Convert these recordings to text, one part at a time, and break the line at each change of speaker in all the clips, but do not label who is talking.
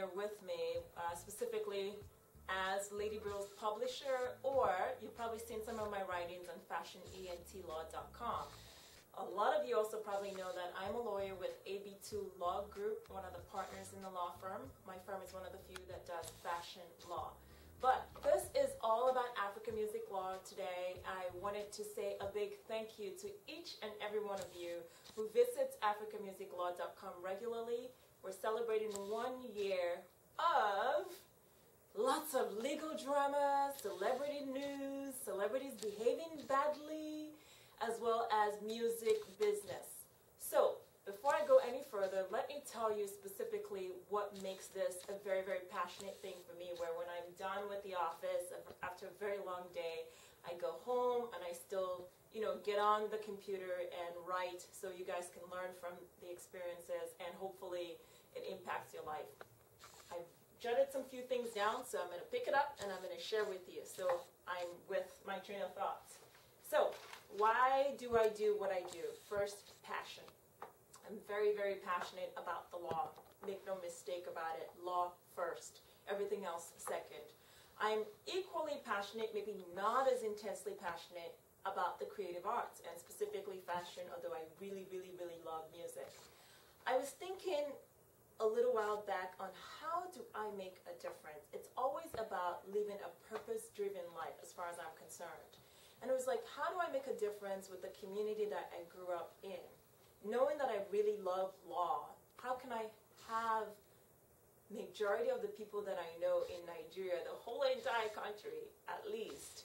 here with me, specifically as Lady Bill's publisher, or you've probably seen some of my writings on fashionentlaw.com. A lot of you also probably know that I'm a lawyer with AB2 Law Group, one of the partners in the law firm. My firm is one of the few that does fashion law. But this is all about African music law today. I wanted to say a big thank you to each and every one of you who visits africanmusiclaw.com regularly. We're celebrating 1 year of lots of legal drama, celebrity news, celebrities behaving badly, as well as music business. So, before I go any further, let me tell you specifically what makes this a very, very passionate thing for me, where when I'm done with the office after a very long day, I go home and I still, get on the computer and write so you guys can learn from the experiences and hopefully it impacts your life. I've jotted some few things down, so I'm going to pick it up and I'm going to share with you. So I'm with my train of thoughts. So, why do I do what I do? First, passion. I'm very, very passionate about the law. Make no mistake about it. Law first. Everything else second. I'm equally passionate, maybe not as intensely passionate, about the creative arts, and specifically fashion, although I really, really, really love music. I was thinking a little while back on how do I make a difference. It's always about living a purpose-driven life as far as I'm concerned. And it was like, how do I make a difference with the community that I grew up in? Knowing that I really love law, how can I have majority of the people that I know in Nigeria, the whole entire country at least,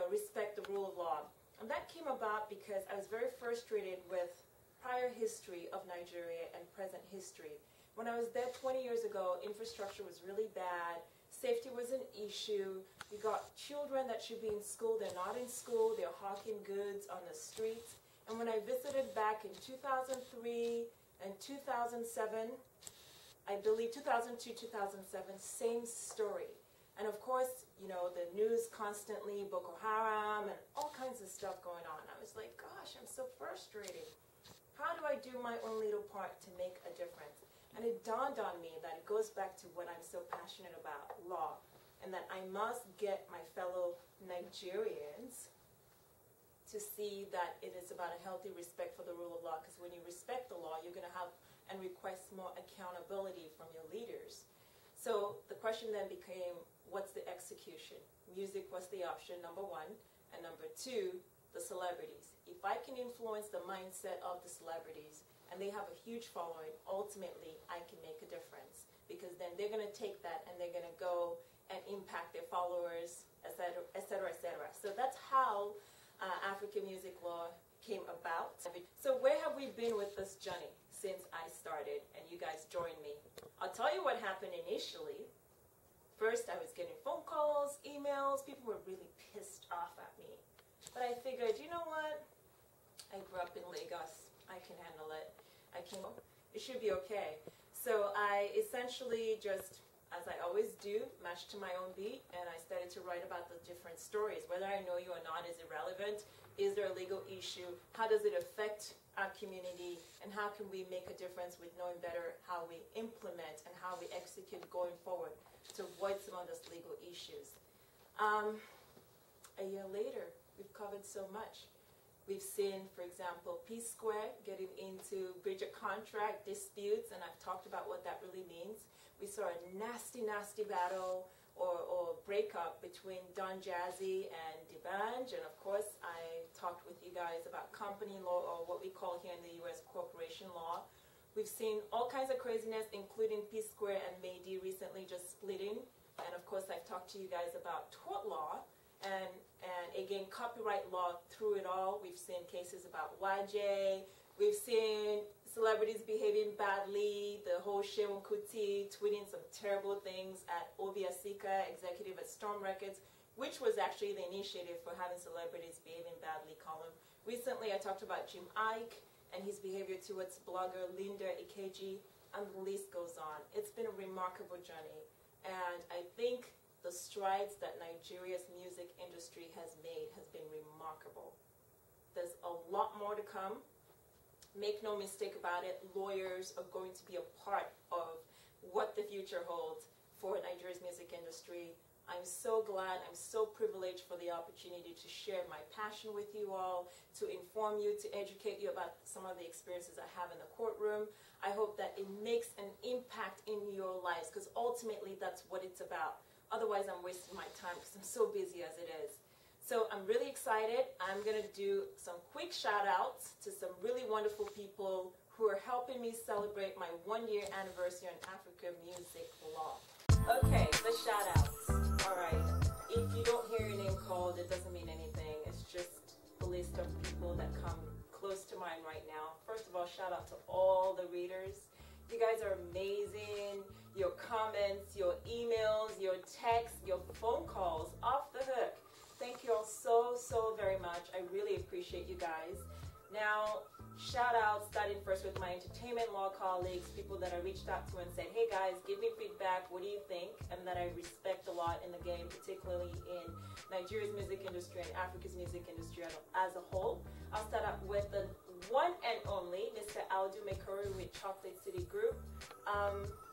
respect the rule of law? And that came about because I was very frustrated with prior history of Nigeria and present history. When I was there 20 years ago, infrastructure was really bad. Safety was an issue. You got children that should be in school, they're not in school, they're hawking goods on the streets. And when I visited back in 2003 and 2007, I believe 2002, 2007, same story. And of course, the news constantly, Boko Haram and all kinds of stuff going on. I was like, gosh, I'm so frustrated. How do I do my own little part to make a difference? And it dawned on me that it goes back to what I'm so passionate about, law, and that I must get my fellow Nigerians to see that it is about a healthy respect for the rule of law, because when you respect the law, you're going to have and request more accountability from your leaders. So the question then became, what's the execution? Music was the option, number one, and number two, the celebrities. If I can influence the mindset of the celebrities, and they have a huge following, ultimately I can make a difference, because then they're going to take that and they're going to go and impact their followers, etc., etc., etc. So that's how African music law came about. So where have we been with this journey since I started and you guys joined me? I'll tell you what happened initially. First, I was getting phone calls, emails. People were really pissed off at me. But I figured, you know what? I grew up in Lagos. I can handle it. It should be okay. So I essentially just, as I always do, matched to my own beat, and I started to write about the different stories. Whether I know you or not is irrelevant. Is there a legal issue? How does it affect our community? And how can we make a difference with knowing better how we implement and how we execute going forward to avoid some of those legal issues? A year later, we've covered so much. We've seen, for example, P Square getting into breach of contract disputes, and I've talked about what that really means. We saw a nasty, nasty battle or breakup between Don Jazzy and D'banj, and of course I talked with you guys about company law, or what we call here in the US corporation law. We've seen all kinds of craziness, including P Square and Maydi recently just splitting, and of course I've talked to you guys about tort law. And again, copyright law through it all. We've seen cases about YJ. We've seen celebrities behaving badly. The whole Seun Kuti tweeting some terrible things at Obi Asika, executive at Storm Records, which was actually the initiative for having celebrities behaving badly column. Recently, I talked about Jim Ike and his behavior towards blogger Linda Ikeji, and the list goes on. It's been a remarkable journey, and I think the strides that Nigeria's music industry has made has been remarkable. There's a lot more to come. Make no mistake about it, lawyers are going to be a part of what the future holds for Nigeria's music industry. I'm so glad, I'm so privileged for the opportunity to share my passion with you all, to inform you, to educate you about some of the experiences I have in the courtroom. I hope that it makes an impact in your lives, because ultimately that's what it's about. Otherwise, I'm wasting my time because I'm so busy as it is. So I'm really excited. I'm going to do some quick shout outs to some really wonderful people who are helping me celebrate my 1-year anniversary on African music law. Okay, the shout outs. All right. If you don't hear your name called, it doesn't mean anything. It's just a list of people that come close to mind right now. First of all, shout out to all the readers. You guys are amazing. Your comments, your emails, your texts, your phone calls, off the hook. Thank you all so very much. I really appreciate you guys. Now, shout out, starting first with my entertainment law colleagues, people that I reached out to and said, hey guys, give me feedback, what do you think? And that I respect a lot in the game, particularly in Nigeria's music industry and Africa's music industry as a whole. I'll start out with the one and only Mr. Aldu Mekuru with Chocolate City Group.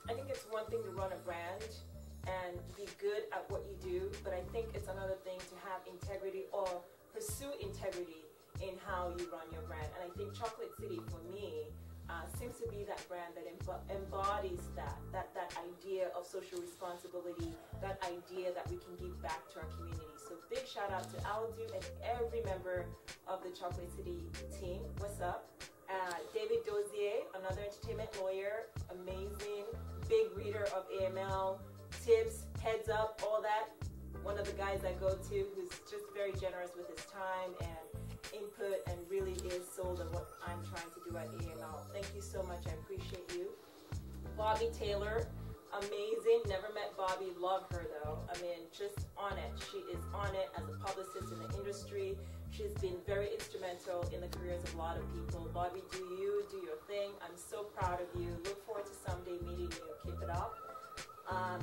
I think it's one thing to run a brand and be good at what you do, but I think it's another thing to have integrity or pursue integrity in how you run your brand. And I think Chocolate City, for me, seems to be that brand that embodies that idea of social responsibility, that idea that we can give back to our community. So big shout out to Aldu and every member of the Chocolate City team. What's up? David Dozier, another entertainment lawyer, amazing, big reader of AML, tips, heads up, all that. One of the guys I go to who's just very generous with his time and input and really is sold on what I'm trying to do at AML. Thank you so much. I appreciate you. Bobby Taylor, amazing. Never met Bobby. Love her though. I mean, just on it. She is on it as a publicist in the industry. She's been very instrumental in the careers of a lot of people. Bobby, do your thing. I'm so proud of you. Look forward to someday meeting you. Keep it up.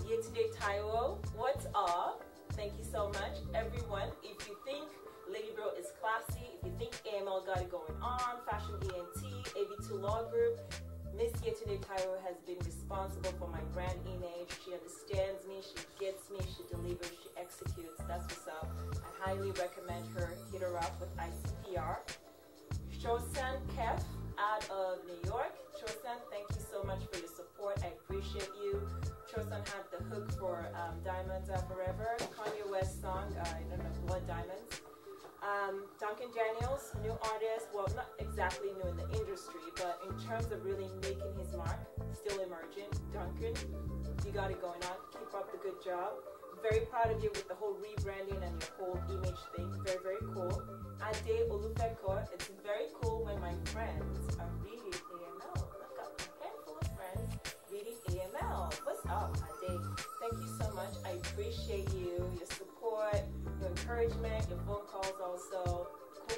Yetunde Taiwo, what's up? Thank you so much. Everyone, if you think Lady Bro is classy, if you think AML got it going on, Fashion ENT, AB2 Law Group, Miss Yetunde Taiwo has been responsible for my brand image. She understands me, she gets me, she delivers, she executes. That's what's up. I highly recommend her. Hit her up with ICPR. Chosan Kef out of New York. Chosan, thank you so much for your support. I appreciate you. Chosan had the hook for Diamonds Are Forever, Kanye West song, I don't know, Blood Diamonds. Duncan Daniels, new artist, well, not exactly new in the industry, but in terms of really making his mark, still emerging. Duncan, you got it going on. Keep up the good job. Very proud of you with the whole rebranding and your whole image thing. Very cool. Ade Olufeko, it's very cool when my friends are reading AML. I've got a handful of friends reading AML. What's up, Ade? Thank you so much. I appreciate you, your support, your encouragement, your phone calls also.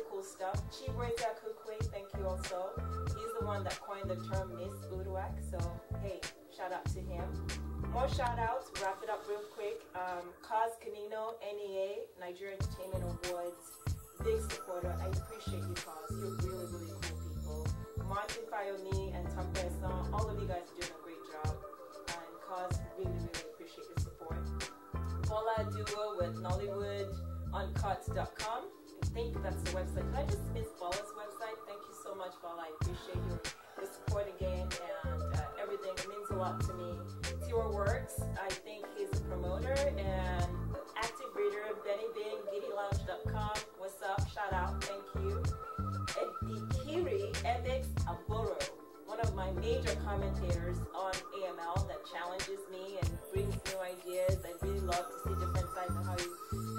Cool stuff. Chiweza Kukwe, thank you also. He's the one that coined the term Miss Uduak, so hey, shout out to him. More shout outs, wrap it up real quick. Kaz Kanino, NEA, Nigeria Entertainment Awards, big supporter. I appreciate you, Kaz. You're really cool people. Martin Fayomi and Tom Pesson, all of you guys are doing a great job. And Kaz, really appreciate your support. Bola Duo with NollywoodUncut.com. I think that's the website. Did I just miss Bola's website? Thank you so much, Bola. I appreciate your support again and everything. It means a lot to me. Tiwa Works, I think he's a promoter, and active reader, Benny Bing, GiddyLounge.com. What's up? Shout out. Thank you. Edikiri Ebix Aboro, one of my major commentators on AML that challenges me and brings new ideas. I really love to see different sides of how you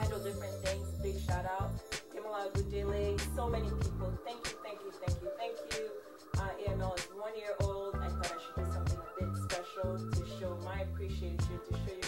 handle different things. Big shout out. Demola Gudele, so many people. Thank you. AML is 1 year old. I thought I should do something a bit special to show my appreciation, to show you